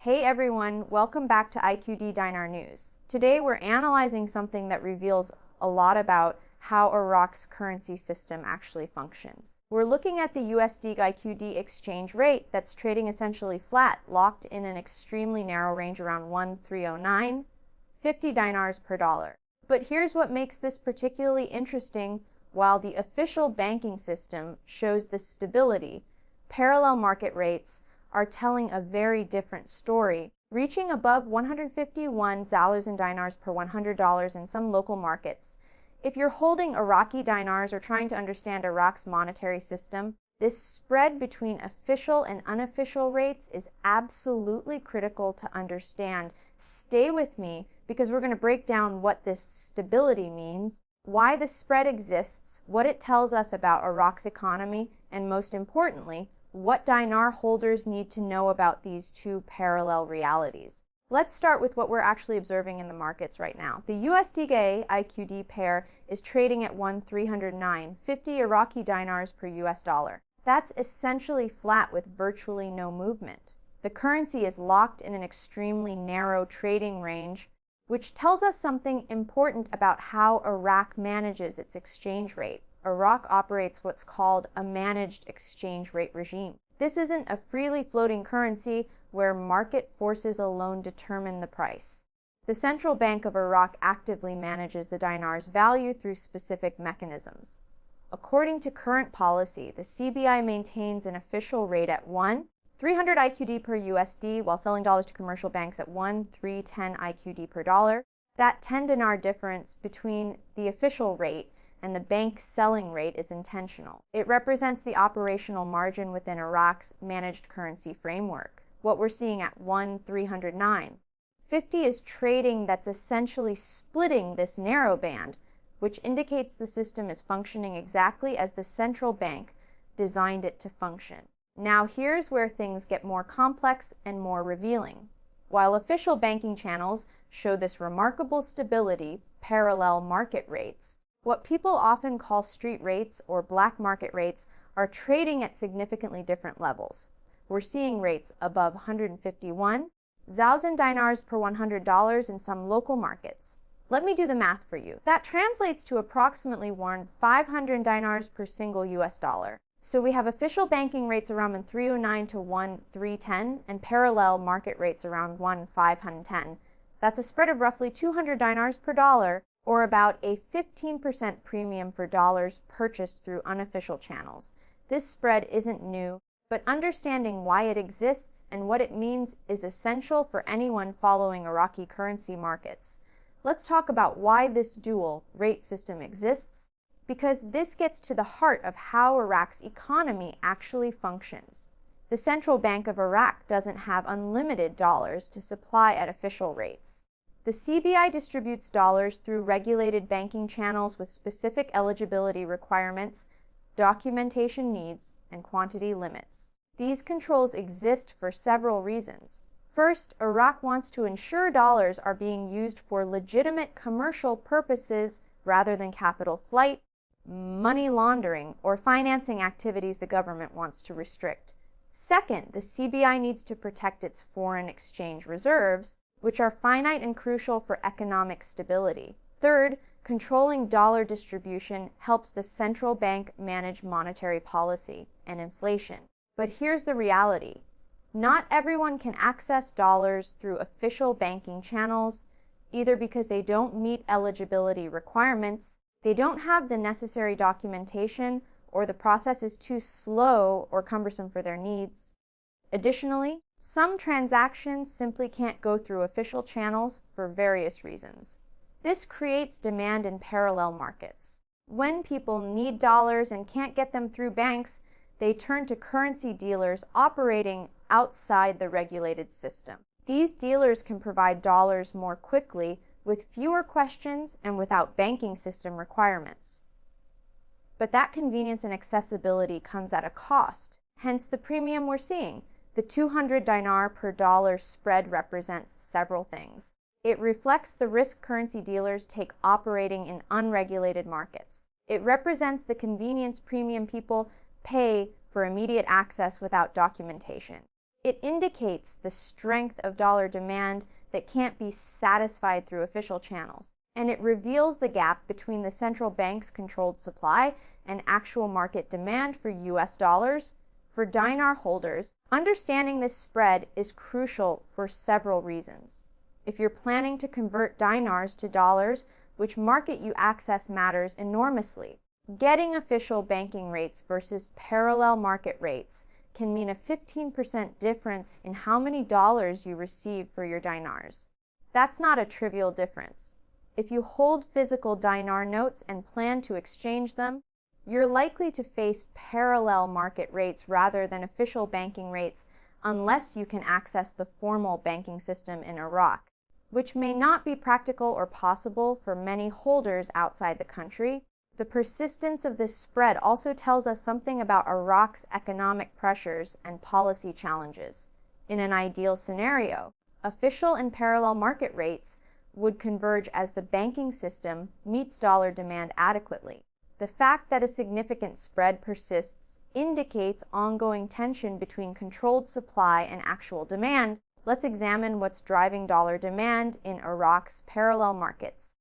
Hey everyone, welcome back to Iraqi Dinar News. Today we're analyzing something that reveals a lot about how Iraq's currency system actually functions. We're looking at the USD-IQD exchange rate that's trading essentially flat, locked in an extremely narrow range around 1,309, 50 dinars per dollar. But here's what makes this particularly interesting. While the official banking system shows this stability, parallel market rates are telling a very different story, reaching above 151,000 dinars per $100 in some local markets. If you're holding Iraqi dinars or trying to understand Iraq's monetary system, this spread between official and unofficial rates is absolutely critical to understand. Stay with me because we're going to break down what this stability means, why the spread exists, what it tells us about Iraq's economy, and most importantly, what dinar holders need to know about these two parallel realities. Let's start with what we're actually observing in the markets right now. The USD-IQD pair is trading at 1,309, 50 Iraqi dinars per US dollar. That's essentially flat with virtually no movement. The currency is locked in an extremely narrow trading range, which tells us something important about how Iraq manages its exchange rate. Iraq operates what's called a managed exchange rate regime. This isn't a freely floating currency where market forces alone determine the price. The central bank of Iraq actively manages the dinar's value through specific mechanisms. According to current policy, the CBI maintains an official rate at 1,300 IQD per USD while selling dollars to commercial banks at 1,310 IQD per dollar. That 10 dinar difference between the official rate and the bank selling rate is intentional. It represents the operational margin within Iraq's managed currency framework. What we're seeing at 1,309. 50 is trading that's essentially splitting this narrow band, which indicates the system is functioning exactly as the central bank designed it to function. Now here's where things get more complex and more revealing. While official banking channels show this remarkable stability, parallel market rates, what people often call street rates or black market rates are trading at significantly different levels. We're seeing rates above 151,000 dinars per $100 in some local markets. Let me do the math for you. That translates to approximately 500 dinars per single US dollar. So we have official banking rates around 1,309 to 1,310 and parallel market rates around 1,510. That's a spread of roughly 200 dinars per dollar, or about a 15% premium for dollars purchased through unofficial channels. This spread isn't new, but understanding why it exists and what it means is essential for anyone following Iraqi currency markets. Let's talk about why this dual rate system exists, because this gets to the heart of how Iraq's economy actually functions. The Central Bank of Iraq doesn't have unlimited dollars to supply at official rates. The CBI distributes dollars through regulated banking channels with specific eligibility requirements, documentation needs, and quantity limits. These controls exist for several reasons. First, Iraq wants to ensure dollars are being used for legitimate commercial purposes rather than capital flight, money laundering, or financing activities the government wants to restrict. Second, the CBI needs to protect its foreign exchange reserves, which are finite and crucial for economic stability. Third, controlling dollar distribution helps the central bank manage monetary policy and inflation. But here's the reality. Not everyone can access dollars through official banking channels, either because they don't meet eligibility requirements, they don't have the necessary documentation, or the process is too slow or cumbersome for their needs. Additionally, some transactions simply can't go through official channels for various reasons. This creates demand in parallel markets. When people need dollars and can't get them through banks, they turn to currency dealers operating outside the regulated system. These dealers can provide dollars more quickly, with fewer questions and without banking system requirements. But that convenience and accessibility comes at a cost, hence the premium we're seeing. The 200 dinar per dollar spread represents several things. It reflects the risk currency dealers take operating in unregulated markets. It represents the convenience premium people pay for immediate access without documentation. It indicates the strength of dollar demand that can't be satisfied through official channels, and it reveals the gap between the central bank's controlled supply and actual market demand for US dollars. For dinar holders, understanding this spread is crucial for several reasons. If you're planning to convert dinars to dollars, which market you access matters enormously. Getting official banking rates versus parallel market rates can mean a 15% difference in how many dollars you receive for your dinars. That's not a trivial difference. If you hold physical dinar notes and plan to exchange them, you're likely to face parallel market rates rather than official banking rates unless you can access the formal banking system in Iraq, which may not be practical or possible for many holders outside the country. The persistence of this spread also tells us something about Iraq's economic pressures and policy challenges. In an ideal scenario, official and parallel market rates would converge as the banking system meets dollar demand adequately. The fact that a significant spread persists indicates ongoing tension between controlled supply and actual demand. Let's examine what's driving dollar demand in Iraq's parallel markets.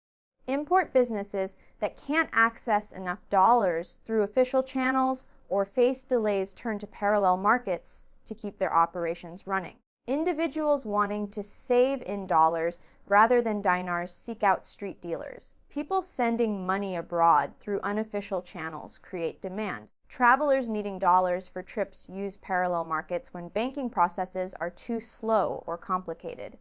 Import businesses that can't access enough dollars through official channels or face delays turn to parallel markets to keep their operations running. Individuals wanting to save in dollars rather than dinars seek out street dealers. People sending money abroad through unofficial channels create demand. Travelers needing dollars for trips use parallel markets when banking processes are too slow or complicated.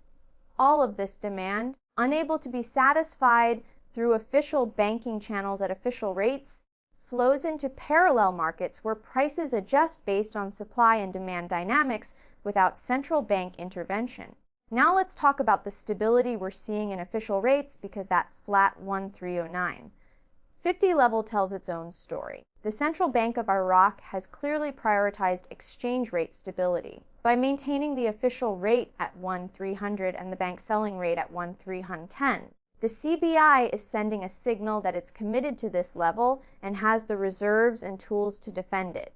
All of this demand, unable to be satisfied through official banking channels at official rates, flows into parallel markets where prices adjust based on supply and demand dynamics without central bank intervention. Now let's talk about the stability we're seeing in official rates, because that flat 1309.50 level tells its own story. The Central Bank of Iraq has clearly prioritized exchange rate stability by maintaining the official rate at 1300 and the bank selling rate at 1310. The CBI is sending a signal that it's committed to this level and has the reserves and tools to defend it.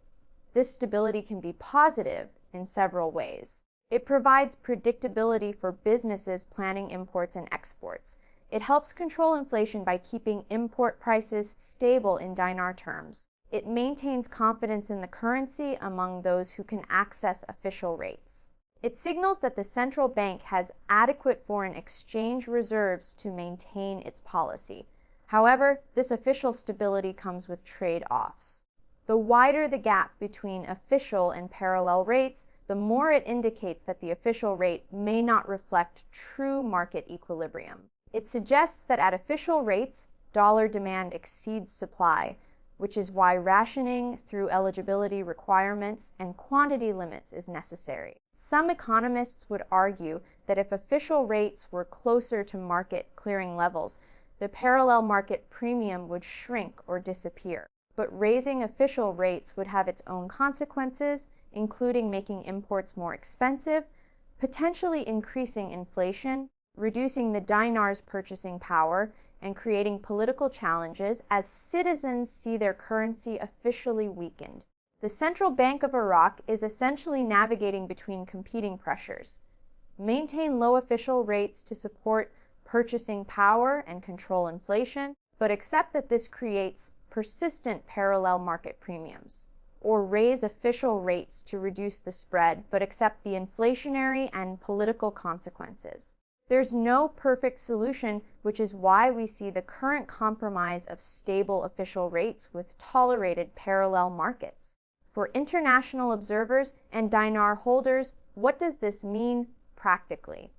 This stability can be positive in several ways. It provides predictability for businesses planning imports and exports. It helps control inflation by keeping import prices stable in dinar terms. It maintains confidence in the currency among those who can access official rates. It signals that the central bank has adequate foreign exchange reserves to maintain its policy. However, this official stability comes with trade-offs. The wider the gap between official and parallel rates, the more it indicates that the official rate may not reflect true market equilibrium. It suggests that at official rates, dollar demand exceeds supply, which is why rationing through eligibility requirements and quantity limits is necessary. Some economists would argue that if official rates were closer to market clearing levels, the parallel market premium would shrink or disappear. But raising official rates would have its own consequences, including making imports more expensive, potentially increasing inflation, reducing the dinar's purchasing power, and creating political challenges as citizens see their currency officially weakened. The Central Bank of Iraq is essentially navigating between competing pressures. Maintain low official rates to support purchasing power and control inflation, but accept that this creates persistent parallel market premiums. Or raise official rates to reduce the spread, but accept the inflationary and political consequences. There's no perfect solution, which is why we see the current compromise of stable official rates with tolerated parallel markets. For international observers and dinar holders, what does this mean practically?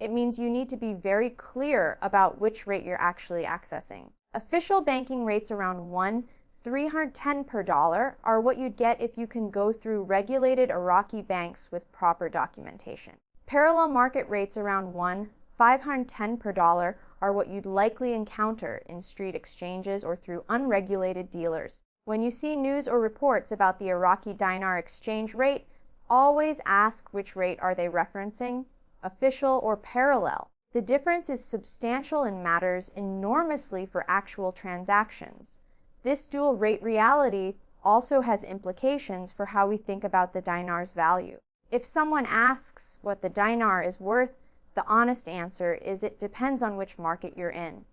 It means you need to be very clear about which rate you're actually accessing. Official banking rates around 1310 per dollar are what you'd get if you can go through regulated Iraqi banks with proper documentation. Parallel market rates around 1510 per dollar are what you'd likely encounter in street exchanges or through unregulated dealers. When you see news or reports about the Iraqi dinar exchange rate, always ask which rate are they referencing, official or parallel. The difference is substantial and matters enormously for actual transactions. This dual rate reality also has implications for how we think about the dinar's value. If someone asks what the dinar is worth, the honest answer is it depends on which market you're in.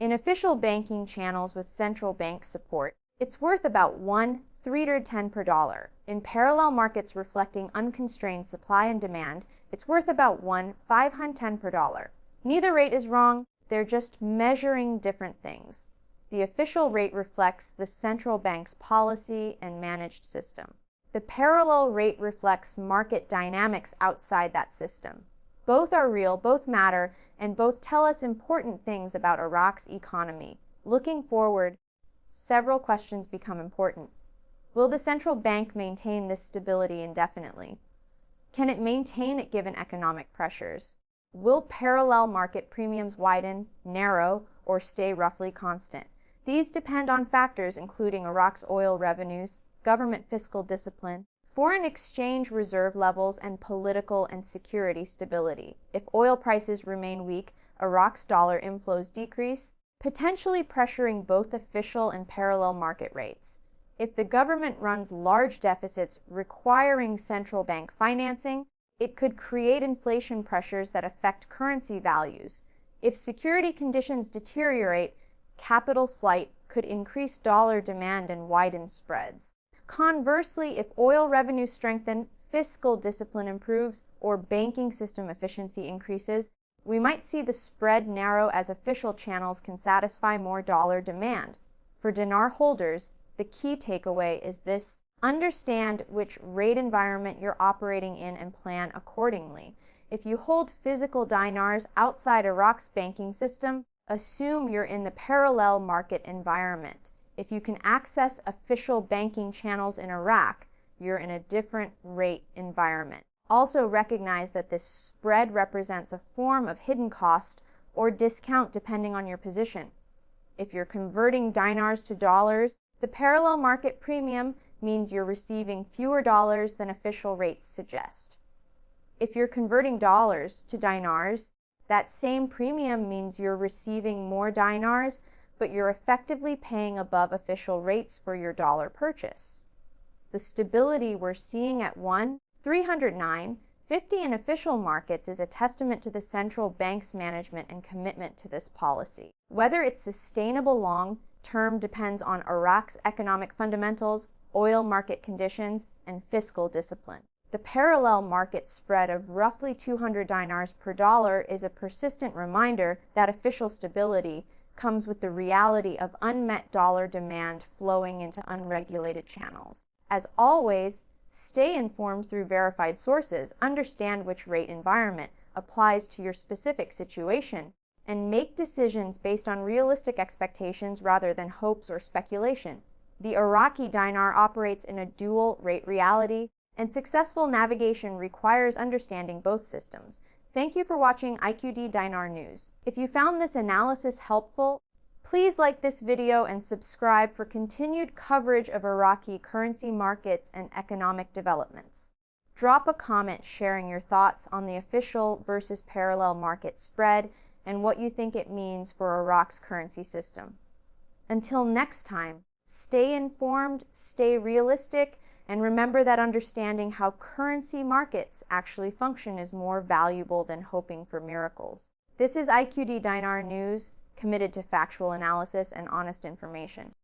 In official banking channels with central bank support, it's worth about 1,310 per dollar. In parallel markets reflecting unconstrained supply and demand, it's worth about 1,510 per dollar. Neither rate is wrong, they're just measuring different things. The official rate reflects the central bank's policy and managed system. The parallel rate reflects market dynamics outside that system. Both are real, both matter, and both tell us important things about Iraq's economy. Looking forward, several questions become important. Will the central bank maintain this stability indefinitely? Can it maintain it given economic pressures? Will parallel market premiums widen, narrow, or stay roughly constant? These depend on factors including Iraq's oil revenues, government fiscal discipline, foreign exchange reserve levels, and political and security stability. If oil prices remain weak, Iraq's dollar inflows decrease, potentially pressuring both official and parallel market rates. If the government runs large deficits requiring central bank financing, it could create inflation pressures that affect currency values. If security conditions deteriorate, capital flight could increase dollar demand and widen spreads. Conversely, if oil revenues strengthen, fiscal discipline improves, or banking system efficiency increases, we might see the spread narrow as official channels can satisfy more dollar demand. For dinar holders, the key takeaway is this: understand which rate environment you're operating in and plan accordingly. If you hold physical dinars outside Iraq's banking system, assume you're in the parallel market environment. If you can access official banking channels in Iraq, you're in a different rate environment. Also recognize that this spread represents a form of hidden cost or discount depending on your position. If you're converting dinars to dollars, the parallel market premium means you're receiving fewer dollars than official rates suggest. If you're converting dollars to dinars, that same premium means you're receiving more dinars, but you're effectively paying above official rates for your dollar purchase. The stability we're seeing at 1,309.50 in official markets is a testament to the central bank's management and commitment to this policy. Whether it's sustainable long-term depends on Iraq's economic fundamentals, oil market conditions, and fiscal discipline. The parallel market spread of roughly 200 dinars per dollar is a persistent reminder that official stability comes with the reality of unmet dollar demand flowing into unregulated channels. As always, stay informed through verified sources, understand which rate environment applies to your specific situation, and make decisions based on realistic expectations rather than hopes or speculation. The Iraqi dinar operates in a dual rate reality, and successful navigation requires understanding both systems. Thank you for watching IQD Dinar News. If you found this analysis helpful, please like this video and subscribe for continued coverage of Iraqi currency markets and economic developments. Drop a comment sharing your thoughts on the official versus parallel market spread and what you think it means for Iraq's currency system. Until next time, stay informed, stay realistic, and remember that understanding how currency markets actually function is more valuable than hoping for miracles. This is IQD Dinar News, committed to factual analysis and honest information.